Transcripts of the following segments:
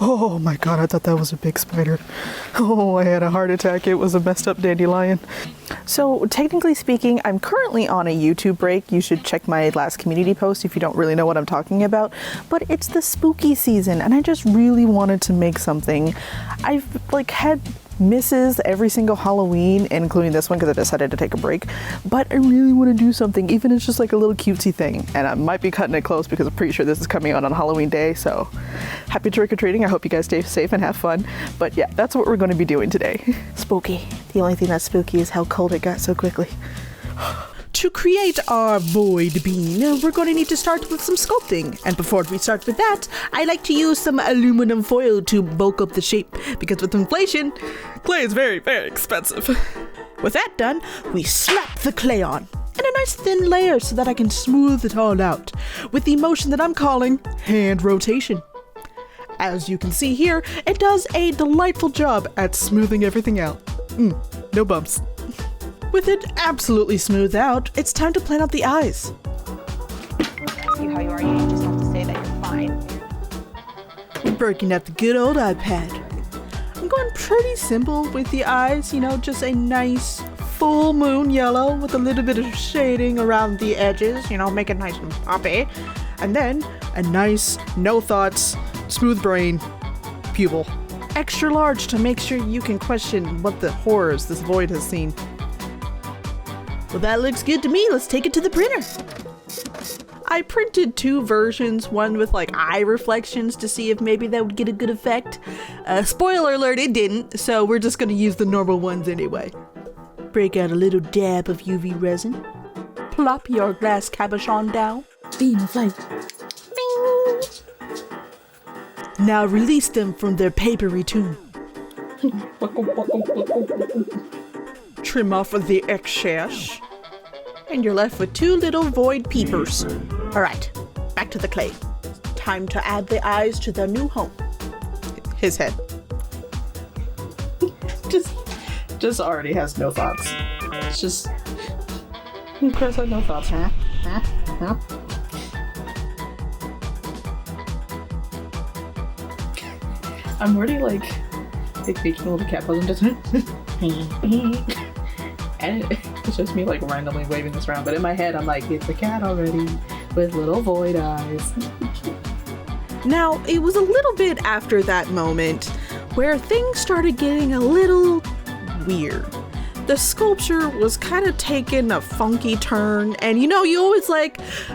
Oh my god, I thought that was a big spider. Oh, I had a heart attack. It was a messed up dandelion. So technically speaking, I'm currently on a YouTube break. You should check my last community post if you don't really know what I'm talking about. But it's the spooky season and I just really wanted to make something. I've had misses every single Halloween, including this one because I decided to take a break, but I really want to do something, even if it's just like a little cutesy thing, and I might be cutting it close because I'm pretty sure this is coming out on Halloween day, so happy trick-or-treating. I hope you guys stay safe and have fun, but yeah, that's what we're going to be doing today. Spooky. The only thing that's spooky is how cold it got so quickly. To create our void bean, we're going to need to start with some sculpting. And before we start with that, I like to use some aluminum foil to bulk up the shape, because with inflation, clay is very, very expensive. With that done, we slap the clay on in a nice thin layer so that I can smooth it all out with the motion that I'm calling hand rotation. As you can see here, it does a delightful job at smoothing everything out. No bumps. With it absolutely smoothed out, it's time to plan out the eyes. Ask you how you are, you just have to say that you're fine. Breaking out the good old iPad. I'm going pretty simple with the eyes, just a nice full moon yellow with a little bit of shading around the edges, make it nice and poppy. And then a nice, no thoughts, smooth brain pupil. Extra large to make sure you can question what the horrors this void has seen. Well, that looks good to me. Let's take it to the printer. I printed two versions, one with eye reflections to see if maybe that would get a good effect. Spoiler alert, it didn't, so we're just going to use the normal ones anyway. Break out a little dab of UV resin. Plop your glass cabochon down. Beam of light. Bing. Now release them from their papery tomb. Trim off of the excess. And you're left with two little void peepers. Alright, back to the clay. Time to add the eyes to their new home. His head. just already has no thoughts. It's just... Chris had no thoughts, huh? I'm already making all the cat buzzing just... And it's just me randomly waving this around, but in my head I'm like, it's a cat already with little void eyes. Now, it was a little bit after that moment where things started getting a little weird. The sculpture was kind of taking a funky turn, and you always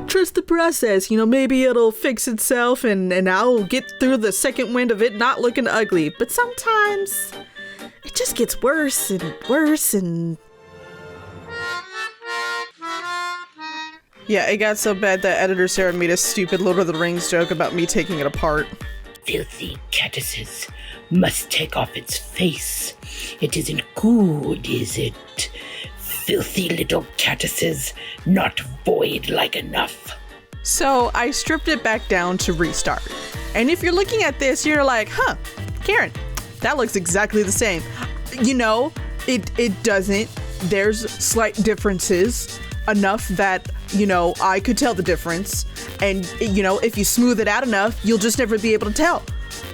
trust the process, maybe it'll fix itself and I'll get through the second wind of it not looking ugly, but sometimes it just gets worse and worse and... Yeah, it got so bad that editor Sarah made a stupid Lord of the Rings joke about me taking it apart. Filthy caddises must take off its face. It isn't good, is it? Filthy little caddises, not void-like enough. So I stripped it back down to restart. And if you're looking at this, you're like, huh, Karen, that looks exactly the same. It doesn't. There's slight differences, enough that I could tell the difference, and if you smooth it out enough, you'll just never be able to tell.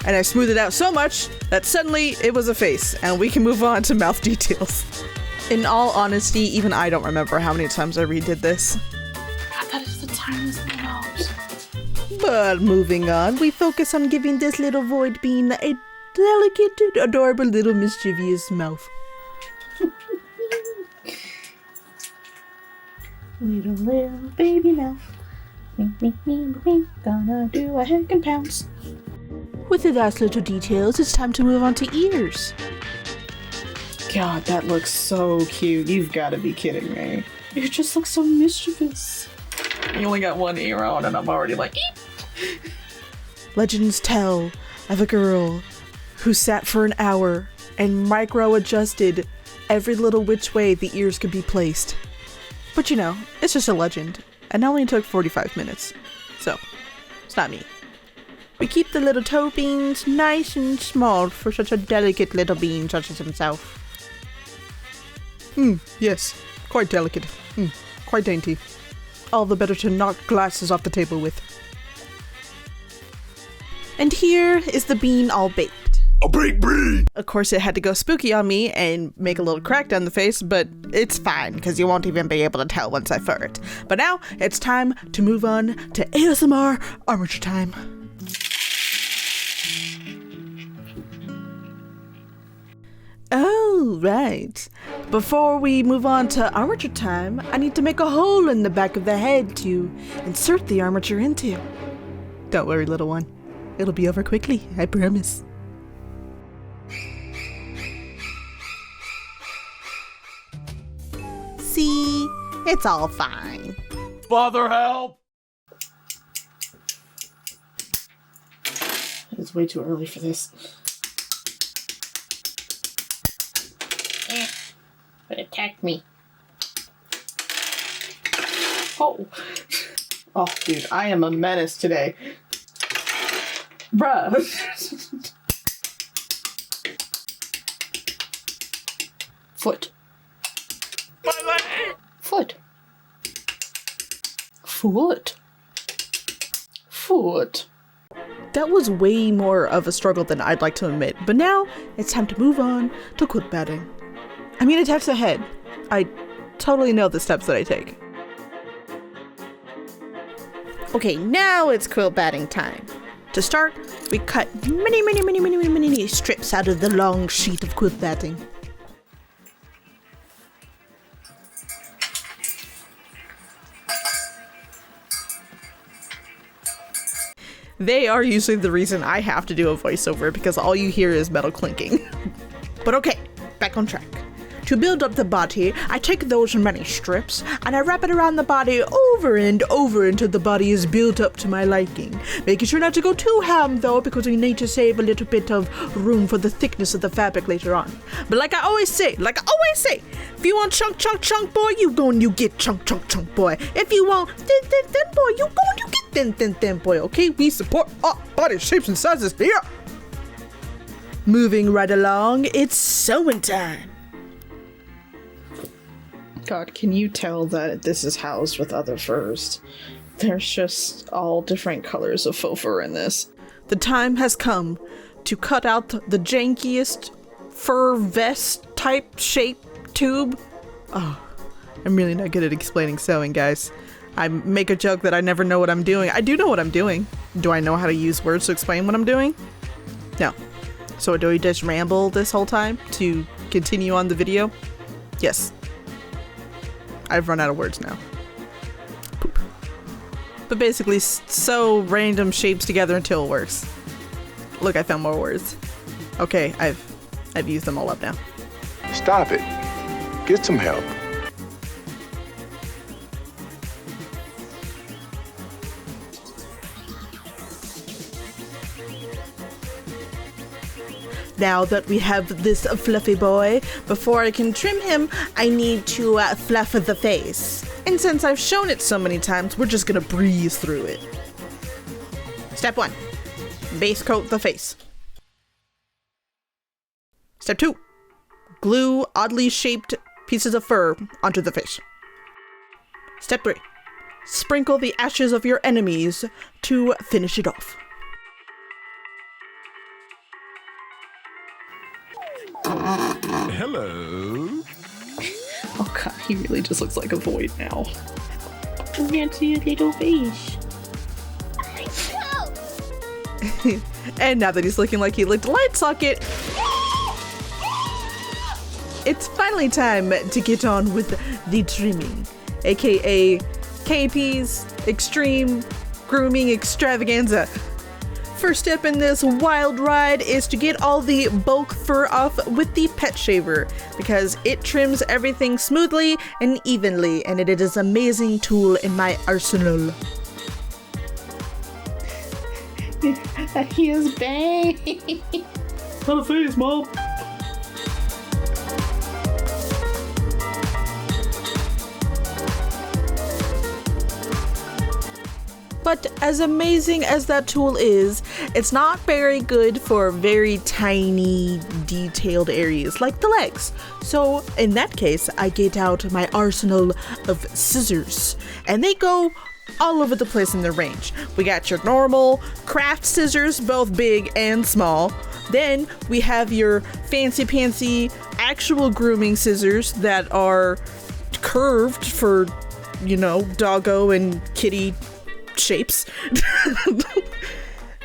And I smoothed it out so much that suddenly it was a face, and we can move on to mouth details. In all honesty, even I don't remember how many times I redid this. God, that is the tiniest nose. But moving on, we focus on giving this little void bean a delicate, adorable little mischievous mouth. Little baby mouth. Gonna do a heck and pounce. With the last little details, it's time to move on to ears. God, that looks so cute. You've got to be kidding me. It just looks so mischievous. You only got one ear on and I'm already like, eep. Legends tell of a girl who sat for an hour and micro-adjusted every little which way the ears could be placed. But it's just a legend, and it only took 45 minutes, so it's not me. We keep the little toe beans nice and small for such a delicate little bean such as himself. Yes, quite delicate, quite dainty. All the better to knock glasses off the table with. And here is the bean all baked. A baked bean! Of course, it had to go spooky on me and make a little crack down the face, but it's fine, because you won't even be able to tell once I fur it. But now, it's time to move on to ASMR armature time. Oh, right. Before we move on to armature time, I need to make a hole in the back of the head to insert the armature into. Don't worry, little one. It'll be over quickly, I promise. See? It's all fine. Father, help! It's way too early for this. But attacked me. Oh. Oh, dude, I am a menace today. Bruh. Foot. Foot. Foot. Foot. That was way more of a struggle than I'd like to admit, but now it's time to move on to quilt batting. I mean, attach the head. I totally know the steps that I take. Okay, now it's quilt batting time. To start, we cut many strips out of the long sheet of quilt batting. They are usually the reason I have to do a voiceover because all you hear is metal clinking. But okay, back on track. To build up the body, I take those many strips and I wrap it around the body over and over until the body is built up to my liking. Making sure not to go too ham though, because we need to save a little bit of room for the thickness of the fabric later on. But like I always say, if you want chunk boy, you get chunk boy. If you want thin boy, you get thin boy, okay? We support all body shapes and sizes here. Moving right along, it's sewing time. God, can you tell that this is housed with other furs? There's just all different colors of faux fur in this. The time has come to cut out the jankiest fur vest type shape tube. Oh, I'm really not good at explaining sewing, guys. I make a joke that I never know what I'm doing. I do know what I'm doing. Do I know how to use words to explain what I'm doing? No. So do I just ramble this whole time to continue on the video? Yes. I've run out of words now. Poop. But basically, sew random shapes together until it works. Look, I found more words. Okay, I've used them all up now. Stop it. Get some help. Now that we have this fluffy boy, before I can trim him, I need to fluff the face. And since I've shown it so many times, we're just gonna breeze through it. Step 1, base coat the face. Step 2, glue oddly shaped pieces of fur onto the face. Step 3, sprinkle the ashes of your enemies to finish it off. Hello. Oh god, he really just looks like a void now. I can't see a little face. And now that he's looking like he licked a light socket, it's finally time to get on with the trimming, aka KP's Extreme Grooming Extravaganza. First step in this wild ride is to get all the bulk fur off with the pet shaver, because it trims everything smoothly and evenly, and it is an amazing tool in my arsenal. He is bang. On the face, Mom. But as amazing as that tool is, it's not very good for very tiny, detailed areas like the legs. So in that case, I get out my arsenal of scissors, and they go all over the place in the range. We got your normal craft scissors, both big and small. Then we have your fancy pantsy actual grooming scissors that are curved for, you know, doggo and kitty shapes.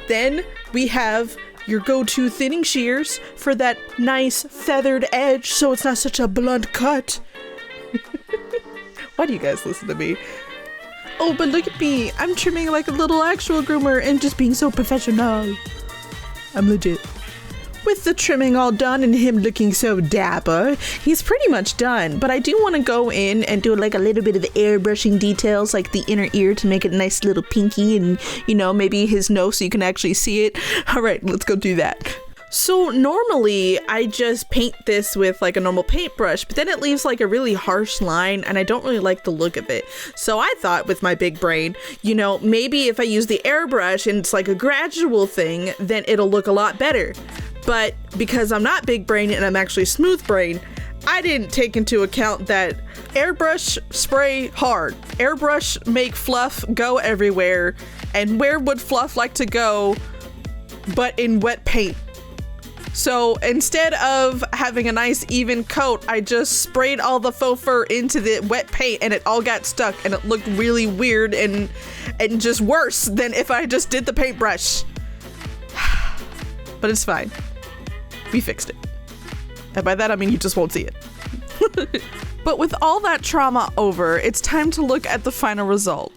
Then we have your go-to thinning shears for that nice feathered edge so it's not such a blunt cut. Why do you guys listen to me? Oh, but look at me. I'm trimming like a little actual groomer and just being so professional. I'm legit. With the trimming all done and him looking so dapper, he's pretty much done. But I do want to go in and do like a little bit of the airbrushing details, like the inner ear to make it a nice little pinky and, you know, maybe his nose so you can actually see it. All right, let's go do that. So normally I just paint this with like a normal paintbrush, but then it leaves like a really harsh line and I don't really like the look of it. So I thought with my big brain, you know, maybe if I use the airbrush and it's like a gradual thing, then it'll look a lot better. But because I'm not big brain and I'm actually smooth brain, I didn't take into account that airbrush spray hard. Airbrush make fluff go everywhere. And where would fluff like to go but in wet paint? So instead of having a nice even coat, I just sprayed all the faux fur into the wet paint and it all got stuck and it looked really weird and just worse than if I just did the paintbrush. But it's fine. We fixed it. And by that I mean you just won't see it. But with all that trauma over, it's time to look at the final result.